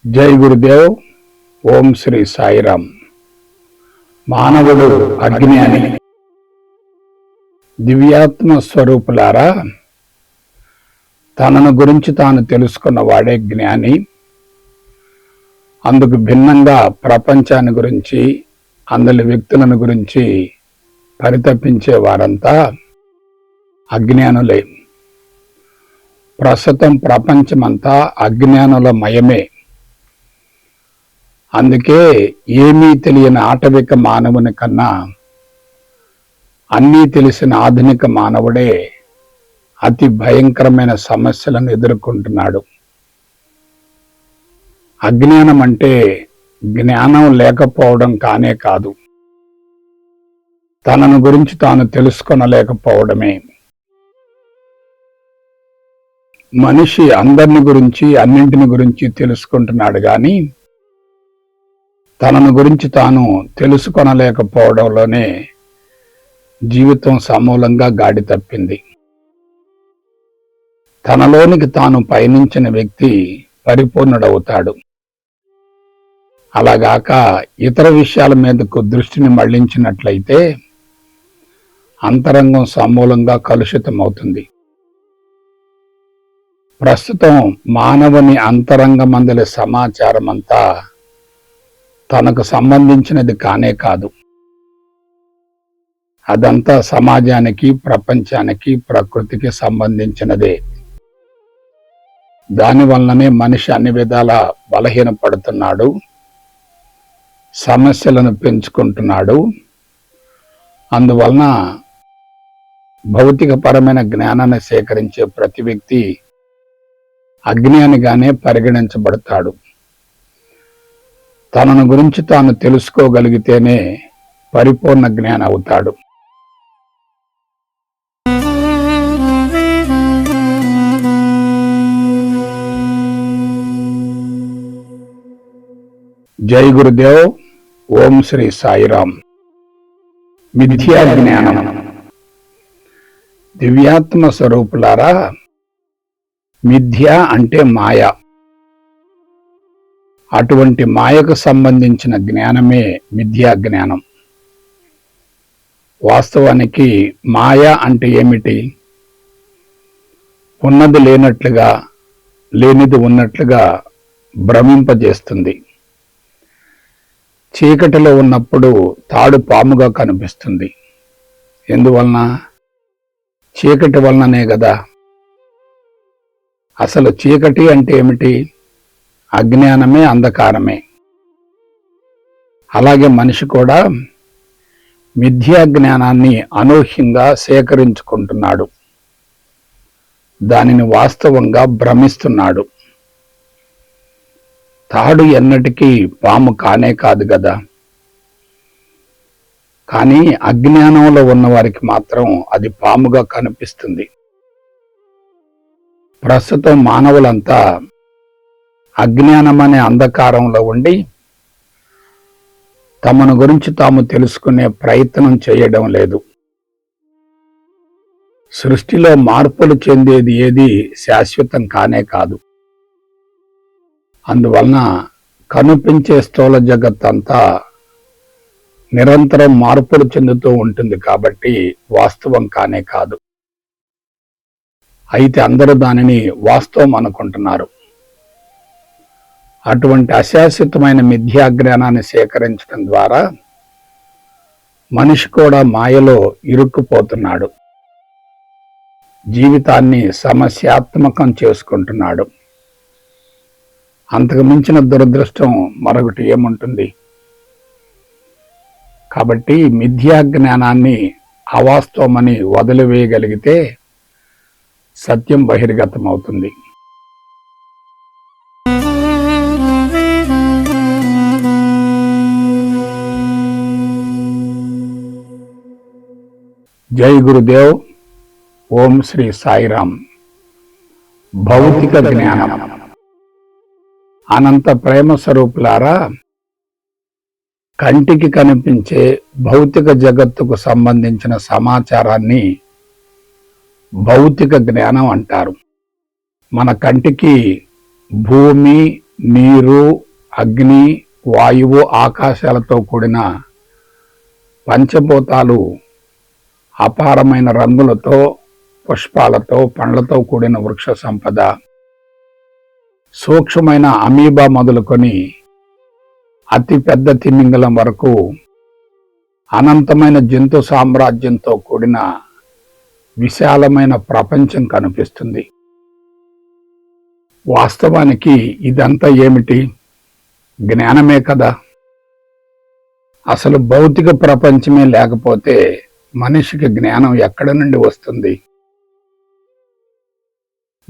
జై గురుదేవ్. ఓం శ్రీ సాయిరామ్. మానవుడు అజ్ఞాని. దివ్యాత్మ స్వరూపులారా, తనను గురించి తాను తెలుసుకున్న వాడే జ్ఞాని. అందుకు భిన్నంగా ప్రపంచాన్ని గురించి, అందరి వ్యక్తులను గురించి పరితపించే వారంతా అజ్ఞానులే. ప్రస్తుతం ప్రపంచమంతా అజ్ఞానుల మయమే. అందుకే ఏమీ తెలియని ఆటవిక మానవుని కన్నా అన్నీ తెలిసిన ఆధునిక మానవుడే అతి భయంకరమైన సమస్యలను ఎదుర్కొంటున్నాడు. అజ్ఞానం అంటే జ్ఞానం లేకపోవడం కానే కాదు, తనను గురించి తాను తెలుసుకొనలేకపోవడమే. మనిషి అందరిని గురించి, అన్నింటిని గురించి తెలుసుకుంటున్నాడు కానీ తనను గురించి తాను తెలుసుకొనలేకపోవడంలోనే జీవితం సమూలంగా గాడి తప్పింది. తనలోనికి తాను పయనించిన వ్యక్తి పరిపూర్ణుడవుతాడు. అలాగాక ఇతర విషయాల మీదకు దృష్టిని మళ్లించినట్లయితే అంతరంగం సమూలంగా కలుషితమవుతుంది. ప్రస్తుతం మానవుని అంతరంగమందలి సమాచారం అంతా తనకు సంబంధించినది కానే కాదు. అదంతా సమాజానికి, ప్రపంచానికి, ప్రకృతికి సంబంధించినదే. దానివల్లనే మనిషి అన్ని విధాలా బలహీనపడుతున్నాడు, సమస్యలను పెంచుకుంటున్నాడు. అందువలన భౌతికపరమైన జ్ఞానాన్ని సేకరించే ప్రతి వ్యక్తి అజ్ఞానిగానే పరిగణించబడతాడు. తనను గురించి తాను తెలుసుకోగలిగితేనే పరిపూర్ణ జ్ఞాని అవుతాడు. జై గురుదేవ్. ఓం శ్రీ సాయిరామ్. మిథ్యా జ్ఞానం. దివ్యాత్మ స్వరూపులారా, మిథ్య అంటే మాయ. అటువంటి మాయకు సంబంధించిన జ్ఞానమే మిథ్యా జ్ఞానం. వాస్తవానికి మాయ అంటే ఏమిటి? ఉన్నది లేనట్లుగా, లేనిది ఉన్నట్లుగా భ్రమింపజేస్తుంది. చీకటిలో ఉన్నప్పుడు తాడు పాముగా కనిపిస్తుంది. ఎందువలన? చీకటి వలననే కదా. అసలు చీకటి అంటే ఏమిటి? అజ్ఞానమే, అంధకారమే. అలాగే మనిషి కూడా మిథ్యా జ్ఞానాన్ని అనూహ్యంగా సేకరించుకుంటున్నాడు. దానిని వాస్తవంగా భ్రమిస్తున్నాడు. తాడు ఎన్నటికీ పాము కానే కాదు కదా. కానీ అజ్ఞానంలో ఉన్న వారికి మాత్రం అది పాముగా కనిపిస్తుంది. ప్రస్తుతం మానవులంతా అజ్ఞానం అనే అంధకారంలో ఉండి తమను గురించి తాము తెలుసుకునే ప్రయత్నం చేయడం లేదు. సృష్టిలో మార్పులు చెందేది ఏది శాశ్వతం కానే కాదు. అందువలన కనిపించే స్థూల జగత్ అంతా నిరంతరం మార్పులు చెందుతూ ఉంటుంది కాబట్టి వాస్తవం కానే కాదు. అయితే అందరూ దానిని వాస్తవం అనుకుంటున్నారు. అటువంటి అశాశ్వతమైన మిథ్యా జ్ఞానాన్ని సేకరించడం ద్వారా మనిషి కూడా మాయలో ఇరుక్కుపోతున్నాడు. జీవితాన్ని సమస్యాత్మకం చేసుకుంటున్నాడు. అంతకు మించిన దురదృష్టం మరొకటి ఏముంటుంది? కాబట్టి మిథ్యా జ్ఞానాన్ని అవాస్తవమని వదిలివేయగలిగితే సత్యం బహిర్గతమవుతుంది. జై గురుదేవ్. ఓం శ్రీ సాయిరామ్. భౌతిక జ్ఞానం. అనంత ప్రేమ స్వరూపులారా, కంటికి కనిపించే భౌతిక జగత్తుకు సంబంధించిన సమాచారాన్ని భౌతిక జ్ఞానం అంటారు. మన కంటికి భూమి, నీరు, అగ్ని, వాయువు, ఆకాశాలతో కూడిన పంచభూతాలు అపారమైన రంగులతో, పుష్పాలతో, పండ్లతో కూడిన వృక్ష సంపద, సూక్ష్మమైన అమీబా మొదలుకొని అతి పెద్ద తిమింగలం వరకు అనంతమైన జంతు సామ్రాజ్యంతో కూడిన విశాలమైన ప్రపంచం కనిపిస్తుంది. వాస్తవానికి ఇదంతా ఏమిటి? జ్ఞానమే కదా. అసలు భౌతిక ప్రపంచమే లేకపోతే మనిషికి జ్ఞానం ఎక్కడి నుండి వస్తుంది?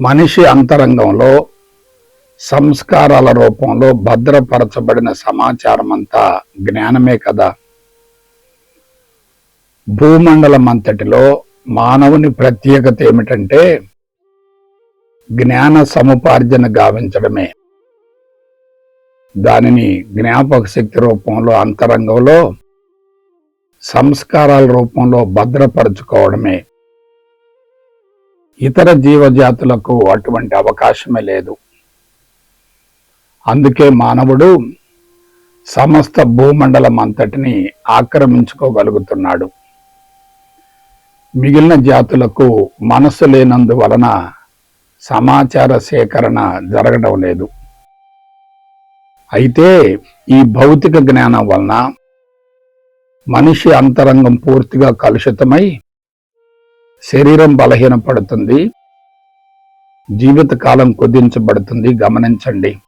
మనిషి అంతరంగంలో సంస్కారాల రూపంలో భద్రపరచబడిన సమాచారం అంతా జ్ఞానమే కదా. భూమండలం అంతటిలో మానవుని ప్రత్యేకత ఏమిటంటే జ్ఞాన సముపార్జన గావించడమే. దానిని జ్ఞాపక శక్తి రూపంలో అంతరంగంలో, సంస్కారాల రూపంలో భద్రపరచుకోవడమే. ఇతర జీవజాతులకు అటువంటి అవకాశమే లేదు. అందుకే మానవుడు సమస్త భూమండలం అంతటిని ఆక్రమించుకోగలుగుతున్నాడు. మిగిలిన జాతులకు మనస్సు లేనందువలన సమాచార సేకరణ జరగడం లేదు. అయితే ఈ భౌతిక జ్ఞానం వలన మనిషి అంతరంగం పూర్తిగా కలుషితమై శరీరం బలహీనపడుతుంది, జీవితకాలం కుదించబడుతుంది. గమనించండి.